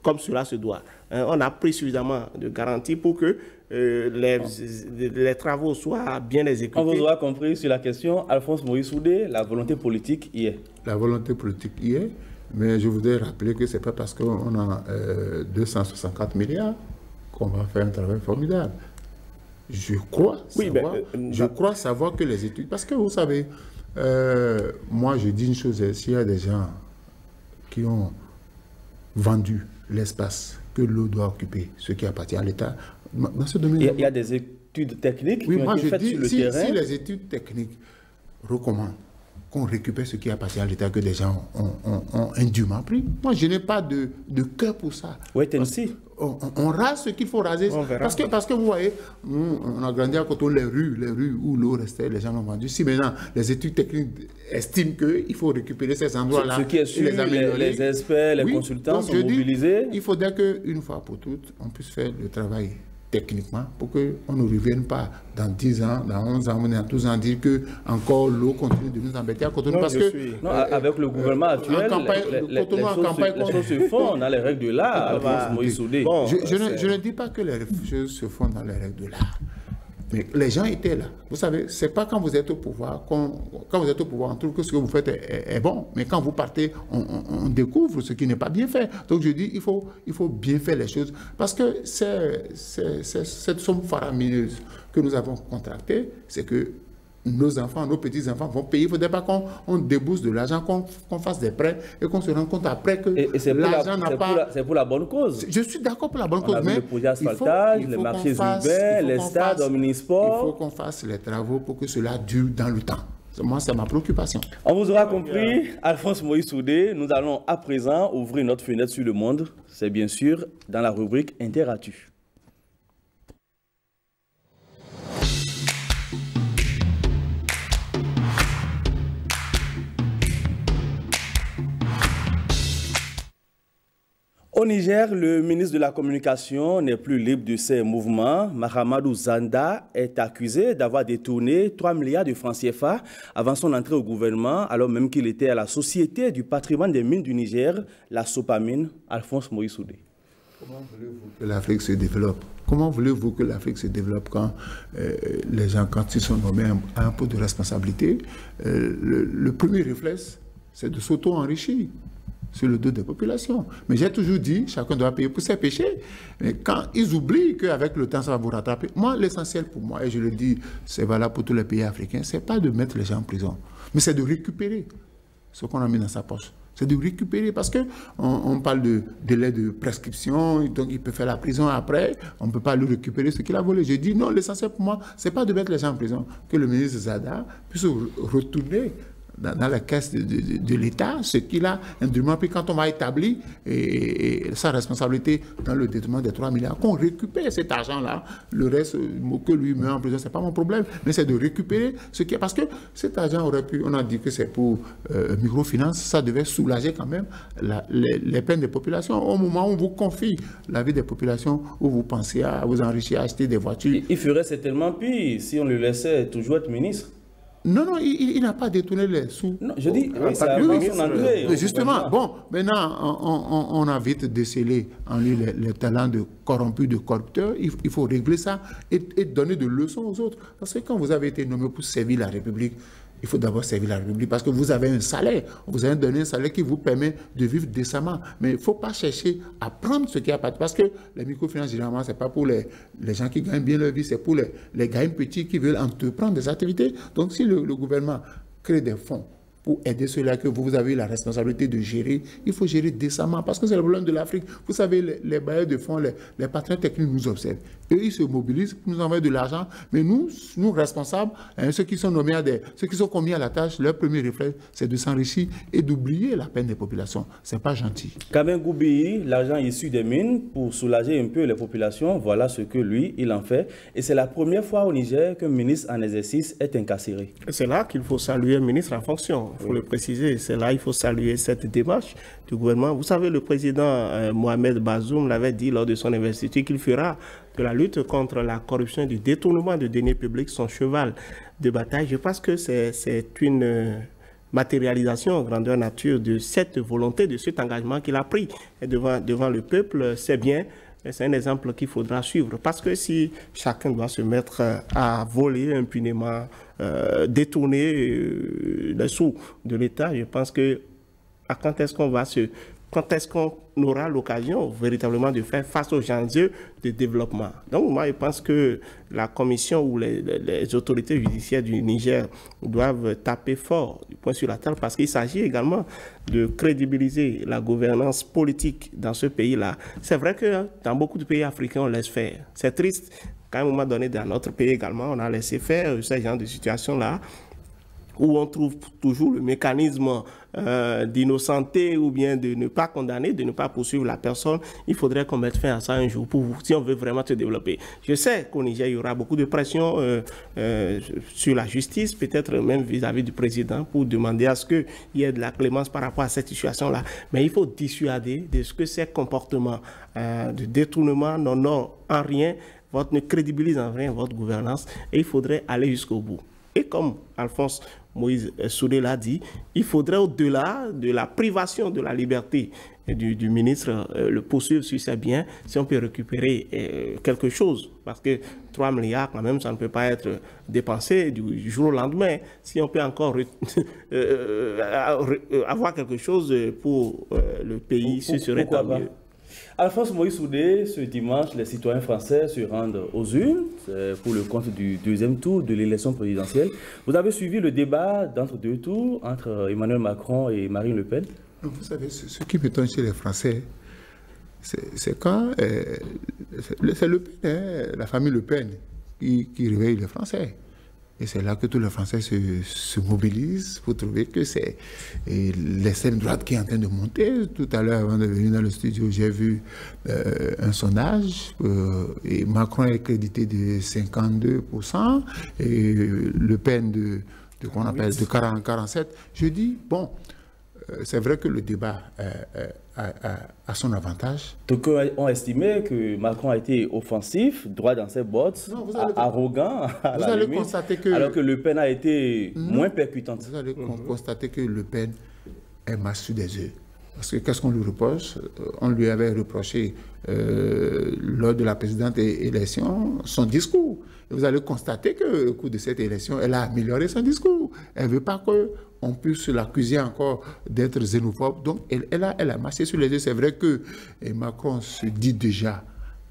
Speaker 2: comme cela se doit. On a pris suffisamment de garanties pour que les travaux soient bien exécutés.
Speaker 1: On vous aura compris sur la question. Alphonse Moïse Soudé, la volonté politique y est.
Speaker 3: La volonté politique y est, mais je voudrais rappeler que ce n'est pas parce qu'on a 264 milliards qu'on va faire un travail formidable. Je crois savoir que les études... Parce que vous savez, moi je dis une chose, s'il y a des gens qui ont vendu l'espace que l'eau doit occuper, ce qui appartient à l'État. Dans ce domaine,
Speaker 1: il y a des études techniques qui ont été faites sur le terrain.
Speaker 3: Si les études techniques recommandent qu'on récupère ce qui appartient à l'État que des gens ont indûment pris, moi je n'ai pas de cœur pour ça. On rase ce qu'il faut raser. Parce que vous voyez, on a grandi à côté les rues où l'eau restait, les gens l'ont vendu. Si maintenant les études techniques estiment qu'il faut récupérer ces endroits-là,
Speaker 1: ce qui est sûr, les experts, les consultants sont mobilisés.
Speaker 3: Il faudrait qu'une fois pour toutes, on puisse faire le travail techniquement pour qu'on ne revienne pas dans 10 ans, dans 11 ans, dans 12 ans, dire que encore l'eau continue de nous embêter à Cotonou.
Speaker 1: Avec le gouvernement actuel, les choses se font dans les règles de l'art.
Speaker 3: Je ne dis pas que les choses se font dans les règles de l'art. Mais les gens étaient là. Vous savez, c'est pas quand vous êtes au pouvoir, quand vous êtes au pouvoir, on trouve que ce que vous faites est bon. Mais quand vous partez, on découvre ce qui n'est pas bien fait. Donc je dis, il faut bien faire les choses. Parce que cette somme faramineuse que nous avons contractée, c'est que nos enfants, nos petits-enfants vont payer. Il ne faudrait pas qu'on débourse de l'argent, qu'on fasse des prêts et qu'on se rende compte après que l'argent n'a pas...
Speaker 1: C'est pour la bonne cause.
Speaker 3: Je suis d'accord pour la bonne cause, mais
Speaker 1: le projet asphaltage, les marchés urbains, les stades, omnisports.
Speaker 3: Il faut qu'on fasse les travaux pour que cela dure dans le temps. Moi, c'est ma préoccupation.
Speaker 1: On vous aura compris, Alphonse Moïse Soudé. Nous allons à présent ouvrir notre fenêtre sur le monde. C'est bien sûr dans la rubrique Interactu. Au Niger, le ministre de la Communication n'est plus libre de ses mouvements. Mahamadou Zanda est accusé d'avoir détourné 3 milliards de francs CFA avant son entrée au gouvernement, alors même qu'il était à la Société du patrimoine des mines du Niger, la Sopamine. Alphonse Moïse Soudé.
Speaker 3: Comment voulez-vous que l'Afrique se développe? Comment voulez-vous que l'Afrique se développe quand les gens, quand ils sont nommés à un poste de responsabilité, le premier réflexe, c'est de s'auto-enrichir. sur le dos des populations. Mais j'ai toujours dit, chacun doit payer pour ses péchés. Mais quand ils oublient qu'avec le temps, ça va vous rattraper. Moi, l'essentiel pour moi, et je le dis, c'est valable pour tous les pays africains, c'est pas de mettre les gens en prison, mais c'est de récupérer ce qu'on a mis dans sa poche. C'est de récupérer, parce qu'on parle de délai de prescription, donc il peut faire la prison après, on ne peut pas lui récupérer ce qu'il a volé. Je dis non, l'essentiel pour moi, ce n'est pas de mettre les gens en prison, que le ministre Zada puisse retourner dans la caisse de l'État, ce qu'il a indûment pris quand on va établir et sa responsabilité dans le détournement des 3 milliards, qu'on récupère cet argent-là, le reste, que lui met en prison, ce n'est pas mon problème, mais c'est de récupérer ce qui est, parce que cet argent aurait pu, on a dit que c'est pour microfinance, ça devait soulager quand même les peines des populations. Au moment où on vous confie la vie des populations, où vous pensez à vous enrichir, à acheter des voitures.
Speaker 1: Il ferait certainement pire si on le laissait toujours être ministre.
Speaker 3: Non, il n'a pas détourné les sous.
Speaker 1: Non, je dis, oui, c'est son entrée.
Speaker 3: Mais justement, bon, maintenant, on a vite décelé en lui les talents de corrompus, de corrupteurs. Il faut régler ça et donner de leçons aux autres. Parce que quand vous avez été nommé pour servir la République, il faut d'abord servir la République parce que vous avez un salaire. Vous avez donné un salaire qui vous permet de vivre décemment. Mais il ne faut pas chercher à prendre ce qui a pas. Parce que les microfinances, généralement, ce n'est pas pour les gens qui gagnent bien leur vie, c'est pour les gars petits qui veulent entreprendre des activités. Donc, si le gouvernement crée des fonds pour aider ceux-là que vous avez la responsabilité de gérer, il faut gérer décemment. Parce que c'est le problème de l'Afrique. Vous savez, les bailleurs de fonds, les partenaires techniques nous observent. Eux, ils se mobilisent pour nous envoyer de l'argent. Mais nous responsables, ceux qui sont nommés ceux qui sont commis à la tâche, leur premier réflexe, c'est de s'enrichir et d'oublier la peine des populations. C'est pas gentil.
Speaker 1: Kamen Goubi, l'argent issu des mines pour soulager un peu les populations, voilà ce que lui, il en fait. Et c'est la première fois au Niger qu'un ministre en exercice est incarcéré.
Speaker 2: C'est là qu'il faut saluer un ministre en fonction. Il faut le préciser, c'est là qu'il faut saluer cette démarche du gouvernement. Vous savez, le président Mohamed Bazoum l'avait dit lors de son investiture qu'il fera de la lutte contre la corruption et du détournement de deniers publics son cheval de bataille. Je pense que c'est une matérialisation grandeur nature de cette volonté, de cet engagement qu'il a pris devant le peuple. C'est bien. C'est un exemple qu'il faudra suivre parce que si chacun doit se mettre à voler impunément, détourner les sous de l'État, je pense que quand est-ce qu'on aura l'occasion véritablement de faire face aux enjeux de développement. Donc moi je pense que la commission ou les autorités judiciaires du Niger doivent taper fort du poing sur la table parce qu'il s'agit également de crédibiliser la gouvernance politique dans ce pays-là. C'est vrai que dans beaucoup de pays africains on laisse faire. C'est triste qu'à un moment donné dans notre pays également on a laissé faire ce genre de situation-là où on trouve toujours le mécanisme d'innocenter ou bien de ne pas condamner, de ne pas poursuivre la personne. Il faudrait qu'on mette fin à ça un jour si on veut vraiment se développer. Je sais qu'au Niger, il y aura beaucoup de pression sur la justice, peut-être même vis-à-vis du président pour demander à ce qu'il y ait de la clémence par rapport à cette situation-là. Mais il faut dissuader de ce que ces comportements de détournement n'honorent en rien, ne crédibilisent en rien votre gouvernance et il faudrait aller jusqu'au bout. Et comme Alphonse Moïse Soudé l'a dit, il faudrait au-delà de la privation de la liberté du ministre le poursuivre sur ses biens si on peut récupérer quelque chose. Parce que 3 milliards, quand même, ça ne peut pas être dépensé du jour au lendemain. Si on peut encore avoir quelque chose pour le pays, ce serait tant mieux.
Speaker 1: Alphonse Moïse Soudé, ce dimanche, les citoyens français se rendent aux urnes pour le compte du deuxième tour de l'élection présidentielle. Vous avez suivi le débat d'entre-deux tours entre Emmanuel Macron et Marine Le Pen?
Speaker 3: Vous savez, ce qui m'étonne chez les Français, c'est quand c'est Le Pen, la famille Le Pen, qui réveille les Français. Et c'est là que tous les Français se mobilisent pour trouver que c'est l'extrême droite qui est en train de monter. Tout à l'heure, avant de venir dans le studio, j'ai vu un sondage et Macron est crédité de 52% et Le Pen de 47%. Je dis, bon, c'est vrai que le débat a son avantage.
Speaker 1: Donc, on estimait que Macron a été offensif, droit dans ses bottes, arrogant, à la limite, constater que, alors que Le Pen a été moins percutante.
Speaker 3: Vous allez constater que Le Pen est marche sur des œufs. Parce que qu'est-ce qu'on lui reproche? On lui avait reproché lors de la précédente élection son discours. Et vous allez constater qu'au cours de cette élection, elle a amélioré son discours. Elle ne veut pas qu'on puisse l'accuser encore d'être xénophobe. Donc, elle a marché sur les yeux. C'est vrai que Macron se dit déjà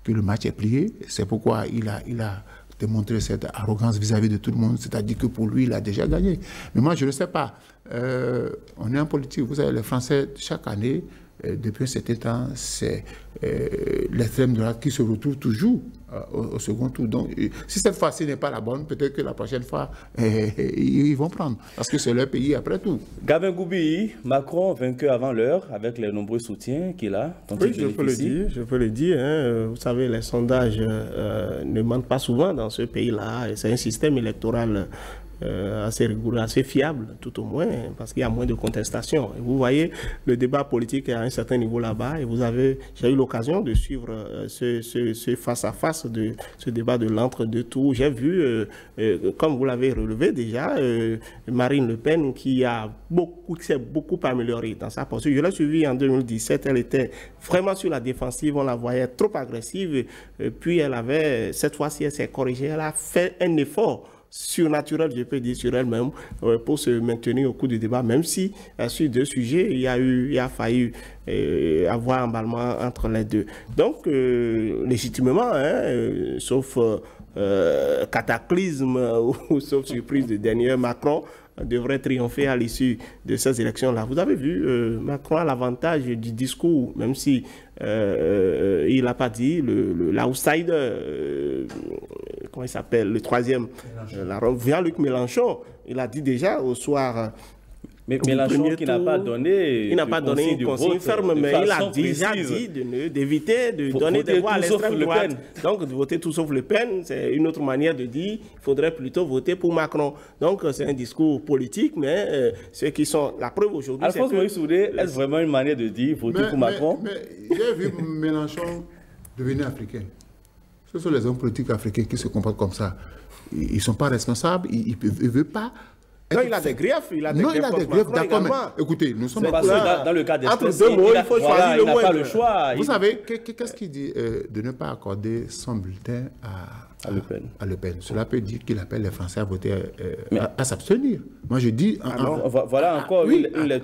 Speaker 3: que le match est plié. C'est pourquoi il a démontré cette arrogance vis-à-vis de tout le monde. C'est-à-dire que pour lui, il a déjà gagné. Mais moi, je ne sais pas. On est en politique. Vous savez, les Français, chaque année, depuis un certain temps, c'est l'extrême droite qui se retrouve toujours au second tour. Donc, si cette fois-ci n'est pas la bonne, peut-être que la prochaine fois, ils vont prendre. Parce que c'est leur pays après tout.
Speaker 1: Gabin Goubi, Macron vainqueur avant l'heure, avec les nombreux soutiens qu'il a.
Speaker 2: Oui, je peux le dire. Hein. Vous savez, les sondages ne mentent pas souvent dans ce pays-là. C'est un système électoral assez rigoureux, assez fiable, tout au moins, parce qu'il y a moins de contestation. Et vous voyez, le débat politique est à un certain niveau là-bas, et j'ai eu l'occasion de suivre ce face-à-face de ce débat de l'entre-deux tours. J'ai vu, comme vous l'avez relevé déjà, Marine Le Pen qui s'est beaucoup améliorée dans sa posture. Je l'ai suivie en 2017, elle était vraiment sur la défensive, on la voyait trop agressive, puis cette fois-ci, elle s'est corrigée, elle a fait un effort surnaturel, je peux dire, sur elle-même pour se maintenir au cours du débat, même si sur deux sujets, il y a failli avoir un emballement entre les deux. Donc, légitimement, sauf cataclysme ou sauf surprise de dernier, Macron devrait triompher à l'issue de ces élections-là. Vous avez vu, Macron a l'avantage du discours, même si il n'a pas dit l'outsider, comment il s'appelle, le troisième, Jean-Luc Mélenchon, il a dit déjà au soir.
Speaker 1: Mais Mélenchon qui n'a pas donné...
Speaker 2: Il n'a pas donné une consigne ferme, mais il a déjà dit d'éviter de donner des voix à l'extrême droite. Donc, de voter tout sauf Le Pen, c'est une autre manière de dire qu'il faudrait plutôt voter pour Macron. Donc, c'est un discours politique, mais ceux qui sont... La preuve aujourd'hui,
Speaker 1: Alphonse Maurice Soudé, est-ce vraiment une manière de dire voter pour Macron?
Speaker 3: Mais j'ai vu Mélenchon devenir africain. Ce sont les hommes politiques africains qui se comportent comme ça. Ils ne sont pas responsables, ils ne veulent pas...
Speaker 2: Non, il a des griefs. Il a des
Speaker 3: griefs, d'accord, mais écoutez, nous sommes
Speaker 1: pas dans le cas
Speaker 2: entre deux mots, il faut choisir le
Speaker 1: moins. Il n'a pas le choix.
Speaker 3: Vous savez, qu'est-ce qu'il dit de ne pas accorder son bulletin à Le Pen? Cela peut dire qu'il appelle les Français à voter, à s'abstenir. Moi, je dis...
Speaker 1: Voilà encore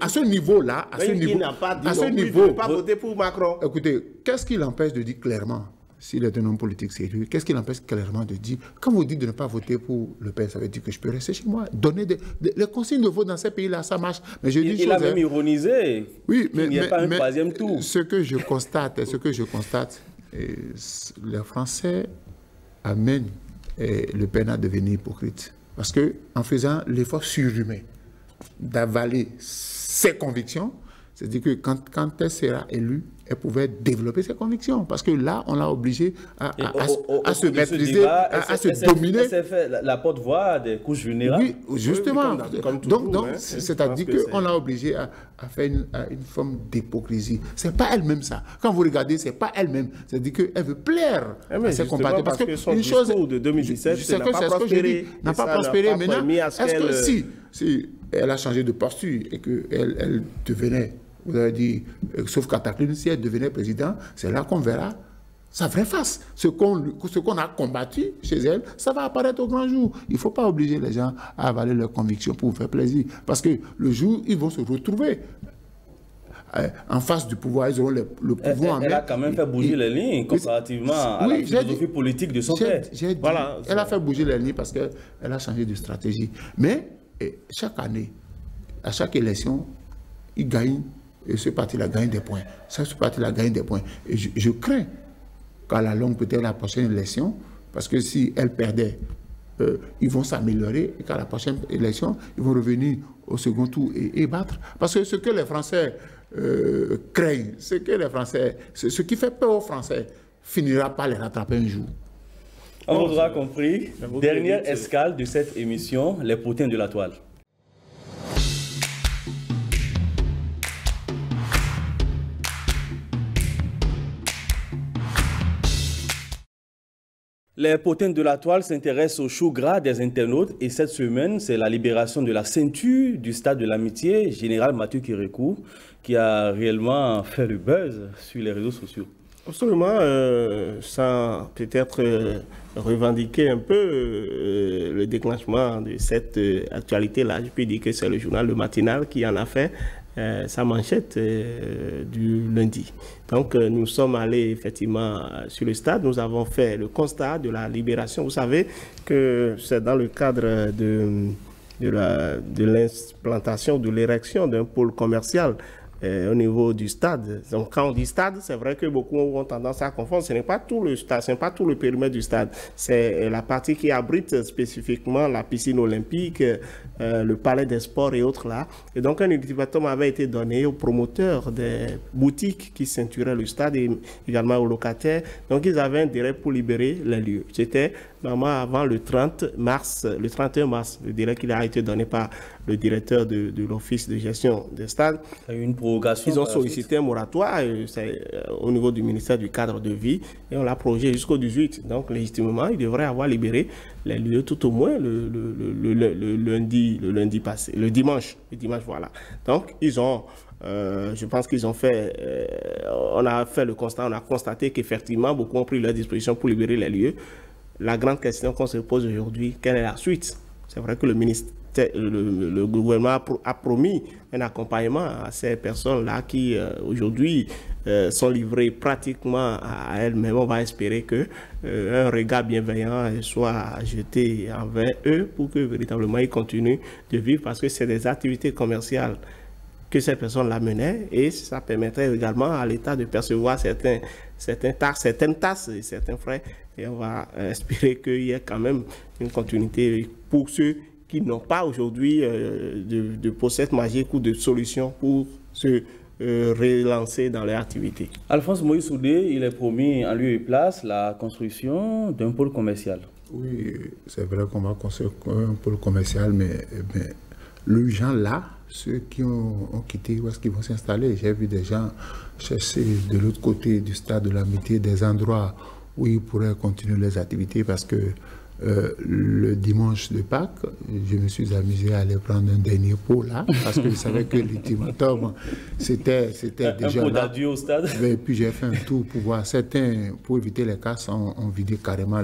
Speaker 3: à ce niveau-là,
Speaker 2: il n'a pas dit il ne veut pas voter pour Macron.
Speaker 3: Écoutez, qu'est-ce qui l'empêche de dire clairement, s'il est un homme politique sérieux, qu'est-ce qui l'empêche clairement de dire, quand vous dites de ne pas voter pour Le Pen, ça veut dire que je peux rester chez moi, donner les consignes de vote dans ces pays-là, ça marche. Mais je dis
Speaker 1: il a même ironisé
Speaker 3: qu'il
Speaker 1: n'y ait pas un troisième tour.
Speaker 3: Ce que je constate, les Français amènent Le Pen à devenir hypocrite. Parce qu'en faisant l'effort surhumain d'avaler ses convictions, c'est-à-dire que quand elle sera élue, elle pouvait développer ses convictions. Parce que là, on l'a obligé à se maîtriser, à se dominer.
Speaker 1: Elle s'est fait la porte-voix des couches vulnérables.
Speaker 3: Oui, justement. Donc c'est-à-dire qu'on l'a obligé à faire une forme d'hypocrisie. Ce n'est pas elle-même ça. Quand vous regardez, ce n'est pas elle-même. C'est-à-dire qu'elle veut plaire à ses compatriotes. Parce que
Speaker 2: son discours de 2017
Speaker 3: n'a pas prospéré. Maintenant, est-ce que si elle a changé de posture et qu'elle devenait... Vous avez dit, sauf cataclysme, si elle devenait président, c'est là qu'on verra sa vraie face. Ce qu'on a combattu chez elle, ça va apparaître au grand jour. Il ne faut pas obliger les gens à avaler leurs convictions pour vous faire plaisir. Parce que le jour, ils vont se retrouver en face du pouvoir, ils auront le pouvoir en main.
Speaker 1: Elle a quand même fait bouger les lignes comparativement à la philosophie politique de son père.
Speaker 3: Elle a fait bouger les lignes parce qu'elle a changé de stratégie. Mais chaque année, à chaque élection, il gagne. Et ce parti-là gagne des points. Ce parti-là gagne des points. Et je crains qu'à la longue, peut-être la prochaine élection, parce que si elle perdait, ils vont s'améliorer et qu'à la prochaine élection, ils vont revenir au second tour et battre. Parce que ce que les Français craignent, ce qui fait peur aux Français, finira par les rattraper un jour.
Speaker 1: On vous aura compris. Dernière escale de cette émission, les potins de la toile. Les potins de la toile s'intéressent au chou gras des internautes et cette semaine, c'est la libération de la ceinture du stade de l'Amitié, Général Mathieu Kérékou, qui a réellement fait le buzz sur les réseaux sociaux.
Speaker 2: Absolument, sans peut-être revendiquer un peu le déclenchement de cette actualité-là, je peux dire que c'est le journal Le Matinal qui en a fait sa manchette du lundi. Donc nous sommes allés effectivement sur le stade, nous avons fait le constat de la libération. Vous savez que c'est dans le cadre de l'implantation, de l'érection d'un pôle commercial au niveau du stade. Donc quand on dit stade, c'est vrai que beaucoup ont tendance à confondre. Ce n'est pas tout le stade, ce n'est pas tout le périmètre du stade. C'est la partie qui abrite spécifiquement la piscine olympique, le palais des sports et autres là. Et donc un ultimatum avait été donné aux promoteurs des boutiques qui ceinturaient le stade et également aux locataires. Donc ils avaient un délai pour libérer les lieux. C'était normalement avant le 31 mars, le délai qui a été donné par le directeur de l'office de gestion des stades.
Speaker 1: Une prorogation.
Speaker 2: Ils ont sollicité un moratoire au niveau du ministère du cadre de vie et on l'a prorogé jusqu'au 18. Donc légitimement, ils devraient avoir libéré les lieux tout au moins le lundi passé, le dimanche voilà. Donc ils ont je pense qu'ils ont fait, on a fait le constat, on a constaté qu'effectivement beaucoup ont pris leur disposition pour libérer les lieux. La grande question qu'on se pose aujourd'hui, quelle est la suite? C'est vrai que le gouvernement a promis un accompagnement à ces personnes-là qui aujourd'hui sont livrées pratiquement à elles-mêmes. On va espérer qu'un regard bienveillant soit jeté envers eux pour que véritablement ils continuent de vivre parce que c'est des activités commerciales que ces personnes-là menaient et ça permettrait également à l'État de percevoir certaines tasses et certains frais. Et on va espérer qu'il y ait quand même une continuité pour ceux qui n'ont pas aujourd'hui de possède magique ou de solution pour se relancer dans leur activité.
Speaker 1: Alphonse Moïse Soudé, il est promis en lieu et place la construction d'un pôle commercial.
Speaker 3: Oui, c'est vrai qu'on va construire un pôle commercial, mais les gens là, ceux qui ont quitté, où est-ce qu'ils vont s'installer? J'ai vu des gens chercher de l'autre côté du stade de l'Amitié des endroits où ils pourraient continuer les activités parce que le dimanche de Pâques, je me suis amusé à aller prendre un dernier pot là parce que je savais que l'ultimatum c'était déjà
Speaker 1: un pot d'adieu au stade.
Speaker 3: Et puis j'ai fait un tour pour voir certains, pour éviter les casses, ont vidé carrément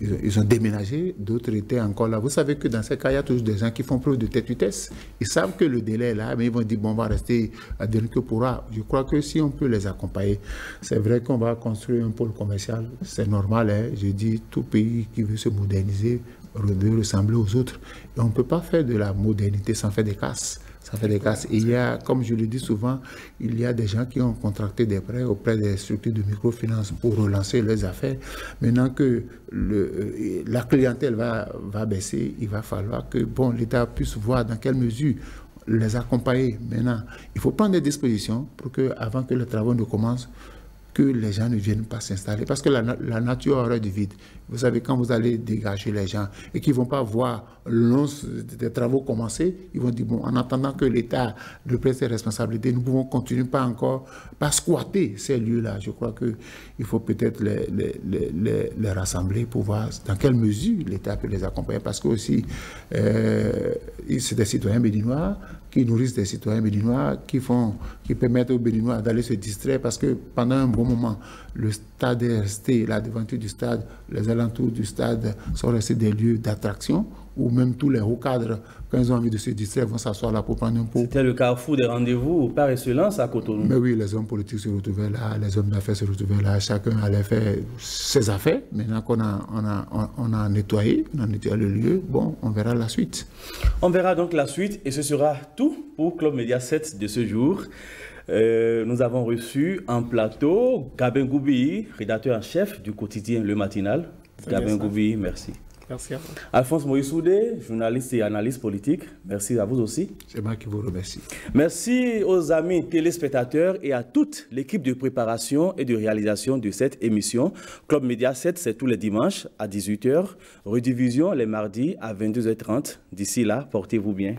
Speaker 3: ils ont déménagé, d'autres étaient encore là. Vous savez que dans ces cas, il y a toujours des gens qui font preuve de tête-vitesse. Ils savent que le délai est là, mais ils vont dire, bon, on va rester à dire que pourra. Je crois que si on peut les accompagner, c'est vrai qu'on va construire un pôle commercial. C'est normal, hein. Je dis, tout pays qui veut se moderniser veut ressembler aux autres. Et on ne peut pas faire de la modernité sans faire des casses. Ça fait des casses. Et il y a, comme je le dis souvent, il y a des gens qui ont contracté des prêts auprès des structures de microfinance pour relancer leurs affaires. Maintenant que la clientèle va baisser, il va falloir que l'État puisse voir dans quelle mesure les accompagner. Maintenant, il faut prendre des dispositions pour que, avant que les travaux ne commencent, que les gens ne viennent pas s'installer. Parce que la nature aurait du vide. Vous savez, quand vous allez dégager les gens et qu'ils ne vont pas voir des travaux commencer, ils vont dire, bon, en attendant que l'État reprenne ses responsabilités, nous pouvons continuer pas squatter ces lieux-là. Je crois qu'il faut peut-être les rassembler pour voir dans quelle mesure l'État peut les accompagner. Parce que aussi, c'est des citoyens béninois qui nourrissent des citoyens béninois, qui permettent aux Béninois d'aller se distraire parce que pendant un bon moment, le stade est resté, la devanture du stade, les alentours du stade sont restés des lieux d'attraction où même tous les hauts cadres, quand ils ont envie de se distraire, vont s'asseoir là pour prendre un pot.
Speaker 1: C'était le carrefour des rendez-vous par excellence à Cotonou.
Speaker 3: Mais oui, les hommes politiques se retrouvaient là, les hommes d'affaires se retrouvaient là, chacun allait faire ses affaires. Maintenant qu'on a nettoyé le lieu, bon, on verra la suite.
Speaker 1: On verra donc la suite et ce sera tout pour Club Média 7 de ce jour. Nous avons reçu en plateau Gabin Goubi, rédacteur en chef du quotidien Le Matinal. Gabin Goubi, merci.
Speaker 2: Merci à vous.
Speaker 1: Alphonse Moïse Soudé, journaliste et analyste politique. Merci à vous aussi.
Speaker 3: C'est moi qui vous remercie.
Speaker 1: Merci aux amis téléspectateurs et à toute l'équipe de préparation et de réalisation de cette émission. Club Média 7, c'est tous les dimanches à 18h. Rediffusion les mardis à 22h30. D'ici là, portez-vous bien.